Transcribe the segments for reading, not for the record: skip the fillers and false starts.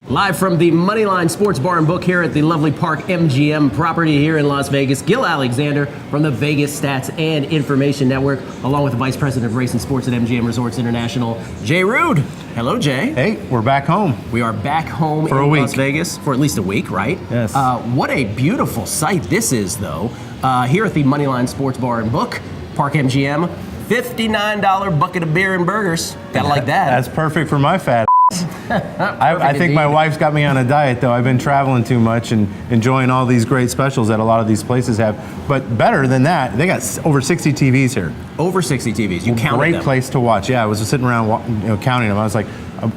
Live from the Moneyline Sports Bar and Book here at the lovely Park MGM property here in Las Vegas, Gill Alexander from the Vegas Stats and Information Network, along with the Vice President of Race and Sports at MGM Resorts International, Jay Rood. Hello, Jay. Hey, we're back home. We are back home for in a week. Las Vegas for at least a week, right? Yes. What a beautiful sight this is, though. Here at the Moneyline Sports Bar and Book, Park MGM, $59 bucket of beer and burgers. Gotta like that. That's perfect for my fat I think my wife's got me on a diet, though. I've been traveling too much and enjoying all these great specials that a lot of these places have. But better than that, they got over 60 TVs here. Over 60 TVs. You counted them. Great place to watch. Yeah, I was sitting around counting them. I was like,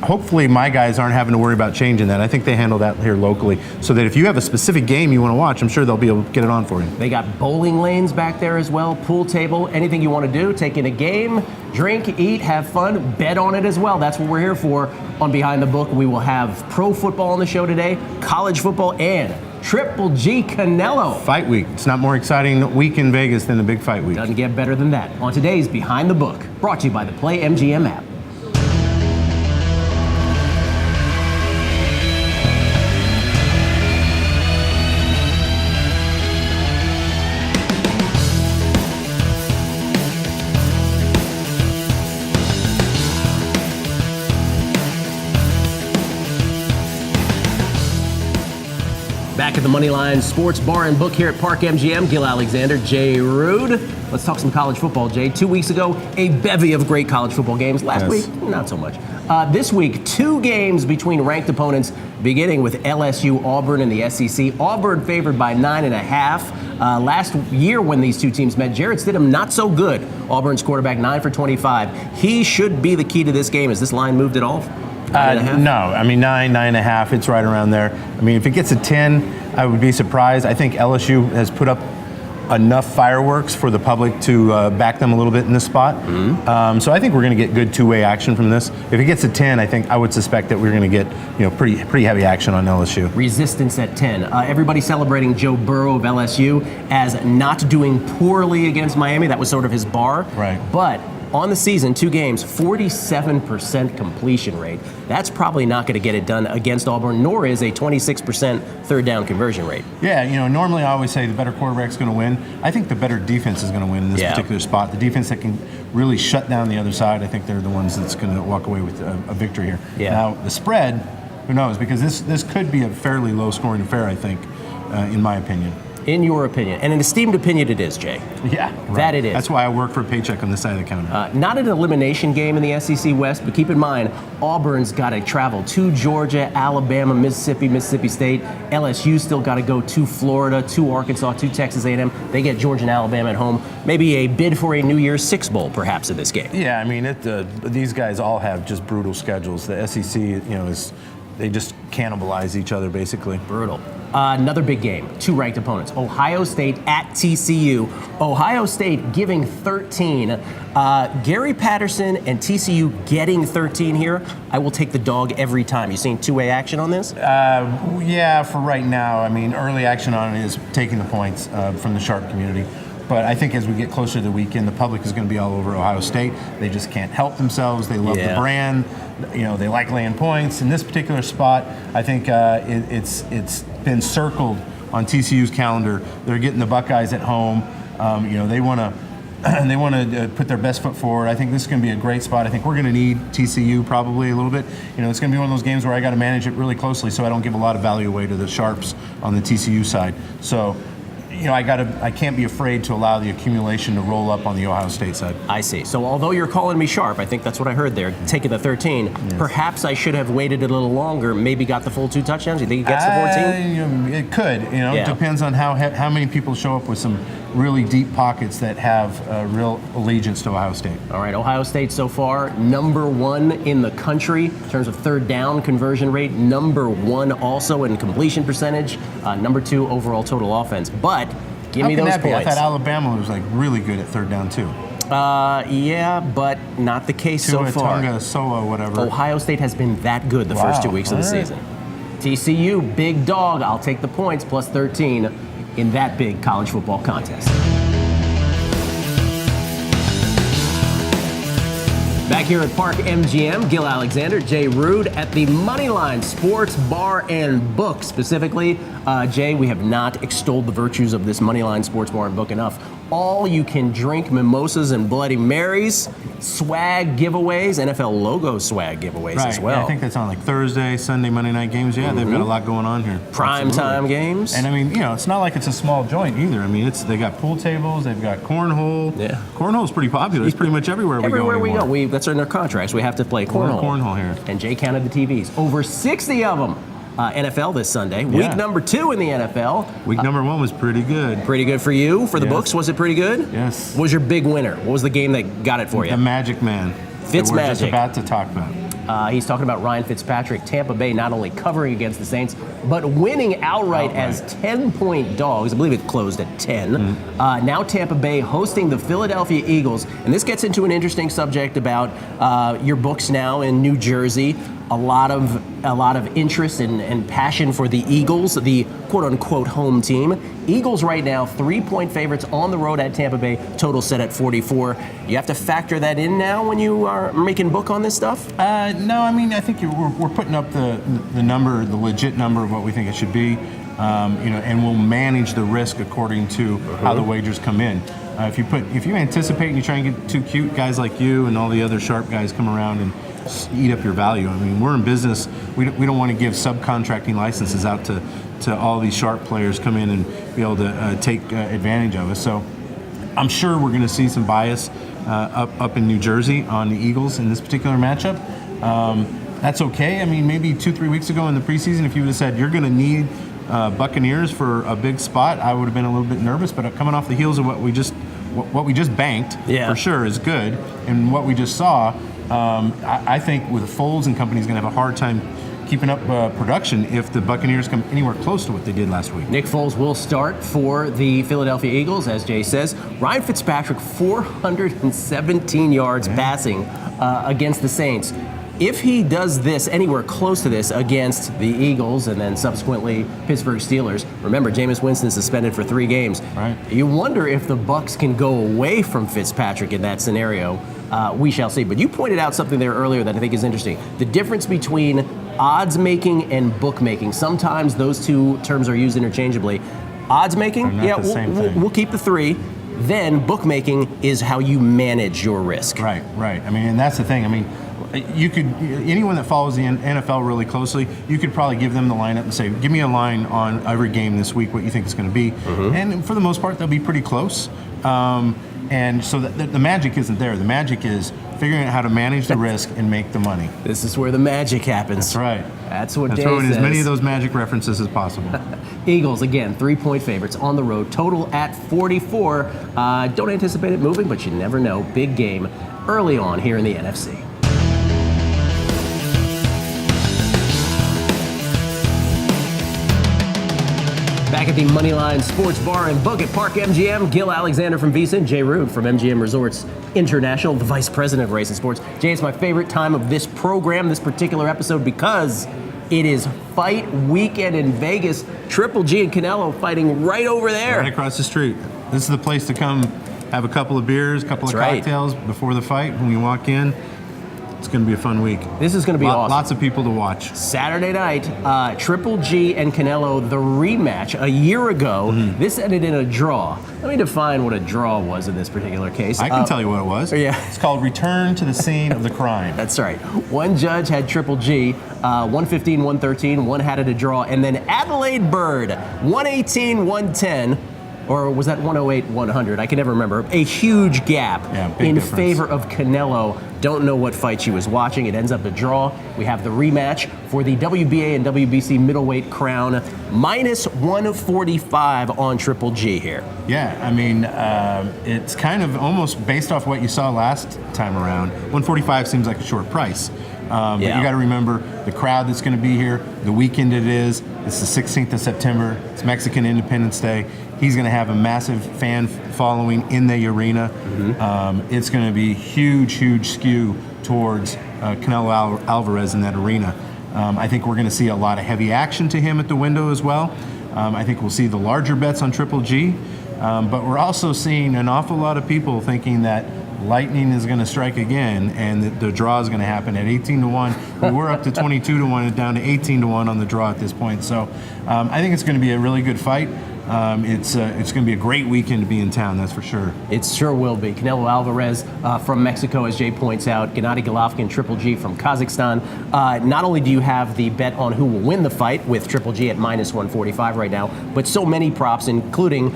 hopefully my guys aren't having to worry about changing that. I think they handle that here locally, so that if you have a specific game you want to watch, I'm sure they'll be able to get it on for you. They got bowling lanes back there as well, pool table, anything you want to do. Take in a game, drink, eat, have fun, bet on it as well. That's what we're here for. On Behind the Book, we will have pro football on the show today, college football, and Triple G Canelo. Fight week. It's not more exciting week in Vegas than the big fight week. Doesn't get better than that. On today's Behind the Book, brought to you by the PlayMGM app. Back at the Moneyline Sports Bar and Book here at Park MGM, Gill Alexander, Jay Rood. Let's talk some college football, Jay. 2 weeks ago, a bevy of great college football games. Last week, not so much. This week, 2 games between ranked opponents, beginning with LSU, Auburn, and the SEC. Auburn favored by 9.5. Last year when these two teams met, Jarrett Stidham not so good. Auburn's quarterback 9 for 25. He should be the key to this game. Has this line moved at all? No, I mean 9.5, it's right around there. I mean, if it gets a 10, I would be surprised. I think LSU has put up enough fireworks for the public to back them a little bit in this spot. Mm-hmm. So I think we're going to get good two-way action from this. If it gets a 10, I would suspect that we're going to get pretty heavy action on LSU. Resistance at 10. Everybody celebrating Joe Burrow of LSU as not doing poorly against Miami. That was sort of his bar. Right. But on the season, 2 games, 47% completion rate. That's probably not going to get it done against Auburn, nor is a 26% third down conversion rate. Yeah, normally I always say the better quarterback's going to win. I think the better defense is going to win in this particular spot. The defense that can really shut down the other side, I think they're the ones that's going to walk away with a victory here. Yeah. Now, the spread, who knows? Because this could be a fairly low-scoring affair, I think, in my opinion. In your opinion, and an esteemed opinion it is, Jay. Yeah, right. That it is. That's why I work for a paycheck on this side of the counter. Not an elimination game in the SEC West, but keep in mind, Auburn's got to travel to Georgia, Alabama, Mississippi State. LSU still got to go to Florida, to Arkansas, to Texas A&M. They get Georgia and Alabama at home. Maybe a bid for a New Year's Six Bowl, perhaps, in this game. Yeah, I mean, these guys all have just brutal schedules. The SEC, they just cannibalize each other, basically. Brutal. Another big game, 2 ranked opponents. Ohio State at TCU. Ohio State giving 13. Gary Patterson and TCU getting 13 here. I will take the dog every time. You seen two-way action on this? Yeah, for right now. I mean, early action on it is taking the points from the sharp community. But I think as we get closer to the weekend, the public is going to be all over Ohio State. They just can't help themselves. They love the brand. They like laying points. In this particular spot, I think it's been circled on TCU's calendar. They're getting the Buckeyes at home. They want to put their best foot forward. I think this is going to be a great spot. I think we're going to need TCU probably a little bit. It's going to be one of those games where I got to manage it really closely so I don't give a lot of value away to the sharps on the TCU side. So, I can't be afraid to allow the accumulation to roll up on the Ohio State side. I see. So although you're calling me sharp, I think that's what I heard there, taking the 13, yes. Perhaps I should have waited a little longer, maybe got the full 2 touchdowns. You think he gets the 14? It could. It depends on how many people show up with some really deep pockets that have real allegiance to Ohio State. All right, Ohio State so far, #1 in the country in terms of third down conversion rate, #1 also in completion percentage, #2 overall total offense. But give me those points. I thought Alabama was really good at third down too. Yeah, but not the case so far. Tonga, Soa, whatever. Ohio State has been that good the first 2 weeks of the season. TCU, big dog. I'll take the points plus 13 in that big college football contest. Back here at Park MGM, Gill Alexander, Jay Rood at the Moneyline Sports Bar and Book. Specifically, Jay, we have not extolled the virtues of this Moneyline Sports Bar and Book enough. All you can drink mimosas and Bloody Marys, swag giveaways, NFL logo swag giveaways as well. Yeah, I think that's on like Thursday, Sunday, Monday night games. Yeah, they've got a lot going on here. Prime time games. And I mean, you know, it's not like it's a small joint either. I mean, they got pool tables, they've got cornhole. Yeah. Cornhole's pretty popular. It's pretty much everywhere we go. Everywhere we go. That's in their contracts. We have to play cornhole. Cornhole here. And Jay counted the TVs. Over 60 of them. NFL this Sunday. Yeah. Week number 2 in the NFL. Week number 1 was pretty good. Pretty good for you. For the books, was it pretty good? Yes. What was your big winner? What was the game that got it for you? The Magic Man. Fitzmagic. We're just about to talk about. He's talking about Ryan Fitzpatrick, Tampa Bay not only covering against the Saints, but winning outright as 10-point dogs. I believe it closed at 10. Now Tampa Bay hosting the Philadelphia Eagles. And this gets into an interesting subject about your books now in New Jersey. A lot of interest and passion for the Eagles, the quote-unquote home team. Eagles right now 3-point favorites on the road at Tampa Bay, total set at 44. You have to factor that in now when you are making book on this stuff? No, I mean, I think we're putting up the number, the legit number of what we think it should be, and we'll manage the risk according to how the wagers come in. If you anticipate and you try and get too cute, guys like you and all the other sharp guys come around and eat up your value. I mean, we're in business. We don't want to give subcontracting licenses out to all these sharp players come in and be able to take advantage of us. So I'm sure we're going to see some bias up in New Jersey on the Eagles in this particular matchup. That's okay. I mean, maybe 2-3 weeks ago in the preseason, if you would have said you're going to need Buccaneers for a big spot, I would have been a little bit nervous. But coming off the heels of what we just banked, for sure is good, and what we just saw, I think with Foles and company is going to have a hard time keeping up production if the Buccaneers come anywhere close to what they did last week. Nick Foles will start for the Philadelphia Eagles, as Jay says. Ryan Fitzpatrick, 417 yards passing against the Saints. If he does this anywhere close to this against the Eagles and then subsequently Pittsburgh Steelers, remember Jameis Winston suspended for 3 games. Right. You wonder if the Bucs can go away from Fitzpatrick in that scenario. We shall see. But you pointed out something there earlier that I think is interesting. The difference between odds making and bookmaking. Sometimes those two terms are used interchangeably. Odds making, we'll keep the 3. Then bookmaking is how you manage your risk. Right. I mean, and that's the thing. I mean, anyone that follows the NFL really closely, you could probably give them the lineup and say, give me a line on every game this week, what you think it's going to be. And for the most part, they'll be pretty close. And so the magic isn't there. The magic is figuring out how to manage the risk and make the money. This is where the magic happens. That's right. That's what Dave throw in says. as many of those magic references as possible. Eagles, again, 3-point favorites on the road, total at 44. Don't anticipate it moving, but you never know. Big game early on here in the NFC. Back at the Moneyline Sports Bar and Book at Park MGM, Gill Alexander from Visa and Jay Rood from MGM Resorts International, the Vice President of Race and Sports. Jay, it's my favorite time of this program, this particular episode, because it is fight weekend in Vegas. Triple G and Canelo fighting right over there. Right across the street. This is the place to come have a couple of beers, a couple of cocktails before the fight. When you walk in, it's going to be a fun week. This is going to be awesome. Lots of people to watch. Saturday night, Triple G and Canelo, the rematch a year ago. This ended in a draw. Let me define what a draw was in this particular case. I can tell you what it was. Yeah. It's called return to the scene of the crime. That's right. One judge had Triple G, 115, 113. One had it a draw. And then Adelaide Bird, 118, 110. Or was that 108, 100? I can never remember. A huge gap in difference. favor of Canelo. Don't know what fight she was watching. It ends up a draw. We have the rematch for the WBA and WBC middleweight crown. Minus 145 on Triple G here. Yeah, I mean, it's kind of almost based off what you saw last time around. 145 seems like a short price. But you got to remember the crowd that's going to be here, the weekend it is. It's the 16th of September. It's Mexican Independence Day. He's going to have a massive fan following in the arena. It's going to be huge skew towards Canelo Alvarez in that arena. I think we're going to see a lot of heavy action to him at the window as well. I think we'll see the larger bets on Triple G. But we're also seeing an awful lot of people thinking that lightning is going to strike again, and the draw is going to happen at 18-1. We were up to 22-1 and down to 18-1 on the draw at this point. So I think it's going to be a really good fight. It's going to be a great weekend to be in town, that's for sure. It sure will be. Canelo Alvarez from Mexico, as Jay points out. Gennady Golovkin, Triple G from Kazakhstan. Not only do you have the bet on who will win the fight with Triple G at minus 145 right now, but so many props, including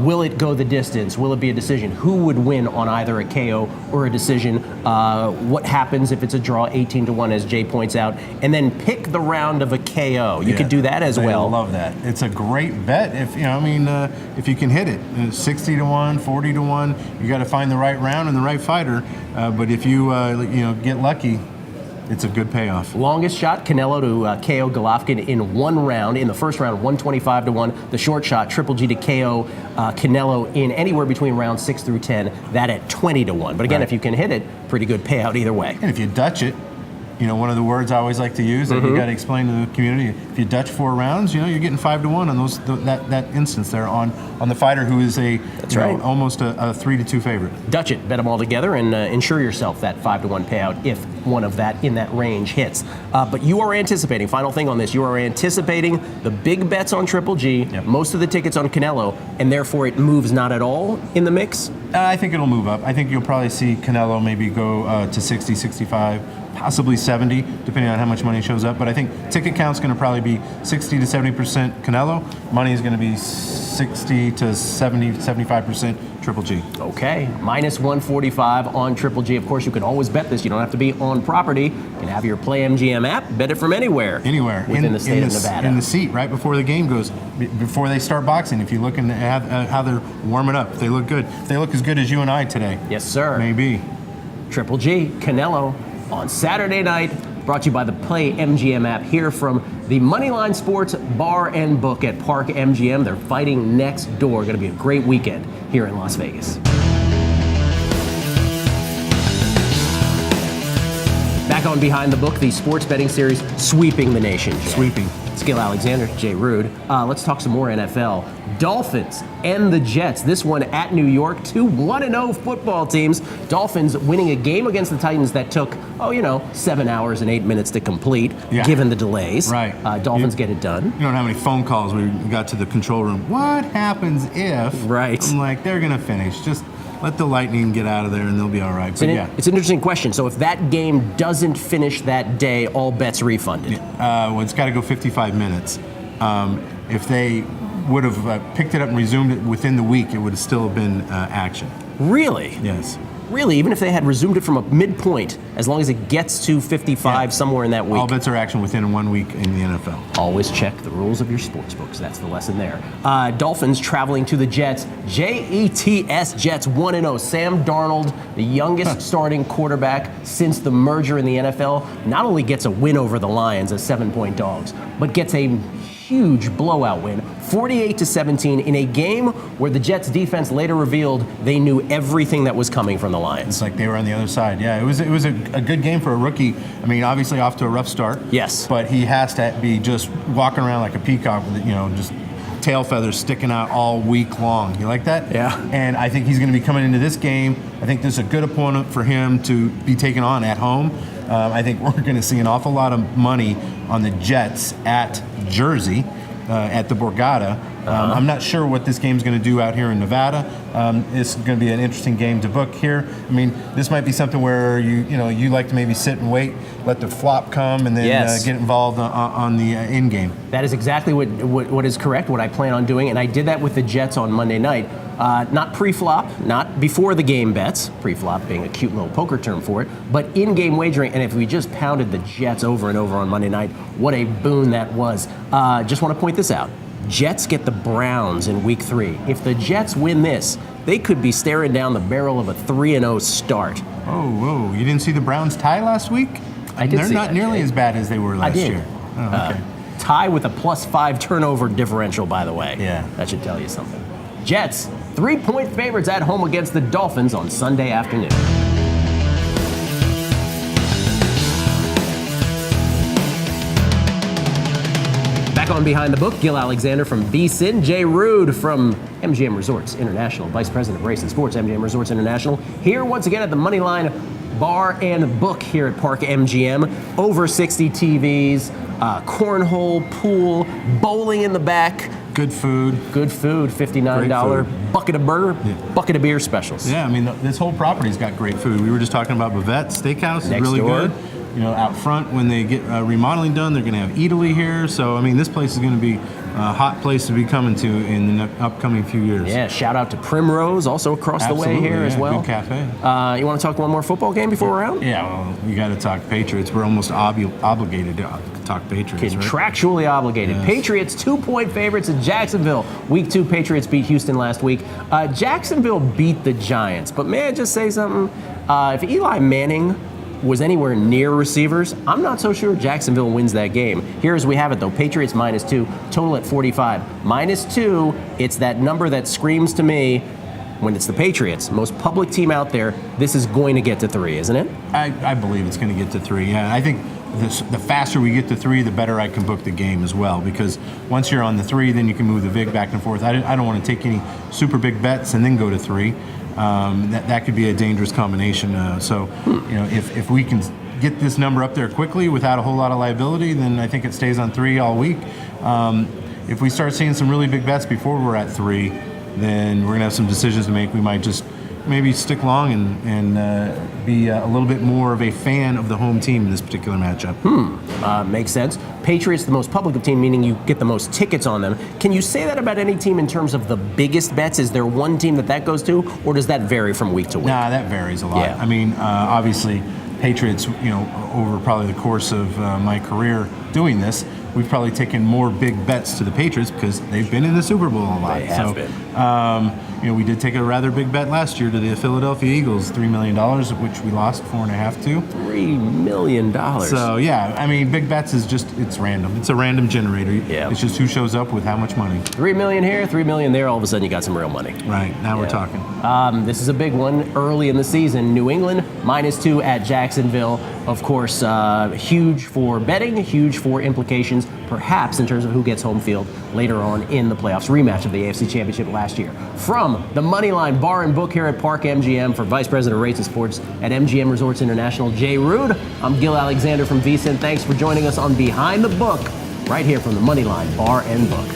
will it go the distance? Will it be a decision? Who would win on either a KO or a decision? What happens if it's a draw, 18-1, as Jay points out? And then pick the round of a KO. You could do that as well. I love that. It's a great bet. If if you can hit it, 60-1, 40-1, you got to find the right round and the right fighter. But if you get lucky, it's a good payoff. Longest shot, Canelo to KO Golovkin in one round. In the first round, 125-1. The short shot, Triple G to KO Canelo in anywhere between rounds 6 through 10. That at 20-1. But again, if you can hit it, pretty good payout either way. And if you Dutch it, one of the words I always like to use that you got to explain to the community. If you Dutch 4 rounds, you're getting 5-1 on that instance there on the fighter who is almost a 3-2 favorite. Dutch it, bet them all together, and ensure yourself that 5-1 payout if one of that in that range hits. But you are anticipating. Final thing on this: you are anticipating the big bets on Triple G, most of the tickets on Canelo, and therefore it moves not at all in the mix. I think it'll move up. I think you'll probably see Canelo maybe go to 60, 65. Possibly 70, depending on how much money shows up. But I think ticket count's going to probably be 60 to 70% Canelo. Money is going to be 60 to 70, 75% Triple G. Okay, minus 145 on Triple G. Of course, you can always bet this. You don't have to be on property. You can have your PlayMGM app, bet it from anywhere. Anywhere. Within the state of Nevada. In the seat, right before the game goes, before they start boxing. If you look and how they're warming up, if they look good. If they look as good as you and I today. Yes, sir. Maybe. Triple G, Canelo, on Saturday night, brought to you by the PlayMGM app here from the Moneyline Sports Bar and Book at Park MGM. They're fighting next door. Going to be a great weekend here in Las Vegas. Back on Behind the Book, the sports betting series sweeping the nation. Jay. Sweeping. It's Gill Alexander, Jay Rood. Let's talk some more NFL. Dolphins and the Jets. This one at New York. 2 1-0 football teams. Dolphins winning a game against the Titans that took, 7 hours and 8 minutes to complete, given the delays. Right. Dolphins get it done. You don't know how many phone calls we got to the control room. What happens if? Right. I'm like, they're going to finish. Just let the Lightning get out of there and they'll be all right. It's an interesting question. So if that game doesn't finish that day, all bets refunded? Well, it's got to go 55 minutes. If they would have picked it up and resumed it within the week, it would have still been action. Really? Yes. Really? Even if they had resumed it from a midpoint, as long as it gets to 55 somewhere in that week? All bets are action within 1 week in the NFL. Always check the rules of your sports books. That's the lesson there. Dolphins traveling to the Jets. Jets, Jets 1-0. Sam Darnold, the youngest starting quarterback since the merger in the NFL, not only gets a win over the Lions as 7-point dogs, but gets a huge blowout win, 48-17, in a game where the Jets defense later revealed they knew everything that was coming from the Lions. It's like they were on the other side. Yeah, it was a good game for a rookie. I mean, obviously off to a rough start. Yes. But he has to be just walking around like a peacock with, just tail feathers sticking out all week long. You like that? Yeah. And I think he's going to be coming into this game. I think this is a good opponent for him to be taken on at home. I think we're going to see an awful lot of money on the Jets at Jersey, at the Borgata. I'm not sure what this game's going to do out here in Nevada. It's going to be an interesting game to book here. I mean, this might be something where you like to maybe sit and wait, let the flop come, and then get involved on the in game. That is exactly what is correct. What I plan on doing, and I did that with the Jets on Monday night. Not pre-flop, not before the game bets, pre-flop being a cute little poker term for it, but in-game wagering. And if we just pounded the Jets over and over on Monday night, what a boon that was. Just want to point this out. Jets get the Browns in week 3. If the Jets win this, they could be staring down the barrel of a 3-0 start. Oh, whoa. You didn't see the Browns tie last week? I did. They're not nearly as bad as they were last year. Oh, okay. Tie with a +5 turnover differential, by the way. Yeah. That should tell you something. Jets, 3-point favorites at home against the Dolphins on Sunday afternoon. Back on Behind the Book, Gill Alexander from VSIN, Jay Rood from MGM Resorts International, Vice President of Race and Sports, MGM Resorts International, here once again at the Moneyline Bar and Book here at Park MGM. Over 60 TVs, cornhole, pool, bowling in the back. Good food. Good food, $59 bucket of burger, bucket of beer specials. Yeah, I mean, this whole property's got great food. We were just talking about Bavette Steakhouse. It's really good. You know, out front, when they get remodeling done, they're going to have Eataly here. So, I mean, this place is going to be a hot place to be coming to in the upcoming few years. Yeah, shout out to Primrose, also across the way here as well. Good cafe. You want to talk one more football game before we're out? Yeah, well, you got to talk Patriots. We're almost obligated to talk Patriots, Contractually obligated. Yes. Patriots 2-point favorites at Jacksonville. Week 2, Patriots beat Houston last week. Jacksonville beat the Giants. But may I just say something? If Eli Manning was anywhere near receivers, I'm not so sure Jacksonville wins that game. Here as we have it though, Patriots -2, total at 45. -2, it's that number that screams to me when it's the Patriots, most public team out there, this is going to get to 3, isn't it? I believe it's going to get to 3, yeah. I think the faster we get to 3, the better I can book the game as well, because once you're on the 3, then you can move the VIG back and forth. I don't want to take any super big bets and then go to 3. That could be a dangerous combination. You know, if we can get this number up there quickly without a whole lot of liability, then I think it stays on 3 all week. If we start seeing some really big bets before we're at 3, then we're going to have some decisions to make. We might just maybe stick long and be a little bit more of a fan of the home team in this particular matchup. Makes sense. Patriots, the most public team, meaning you get the most tickets on them. Can you say that about any team in terms of the biggest bets? Is there one team that goes to, or does that vary from week to week? Nah, that varies a lot. Yeah. I mean, obviously, Patriots, you know, over probably the course of my career doing this, we've probably taken more big bets to the Patriots because they've been in the Super Bowl a lot. They have been. You know, we did take a rather big bet last year to the Philadelphia Eagles, $3 million, which we lost 4.5 to. $3 million. So, yeah, I mean, big bets is just, it's random. It's a random generator. Yeah. It's just who shows up with how much money. $3 million here, $3 million there, all of a sudden you got some real money. Right, now we're talking. This is a big one early in the season. New England, -2 at Jacksonville. Of course, huge for betting, huge for implications, perhaps in terms of who gets home field later on in the playoffs. Rematch of the AFC Championship last year. From the Moneyline Bar and Book here at Park MGM, for Vice President of Race and Sports at MGM Resorts International, Jay Rood, I'm Gill Alexander from VSIN. Thanks for joining us on Behind the Book, right here from the Moneyline Bar and Book.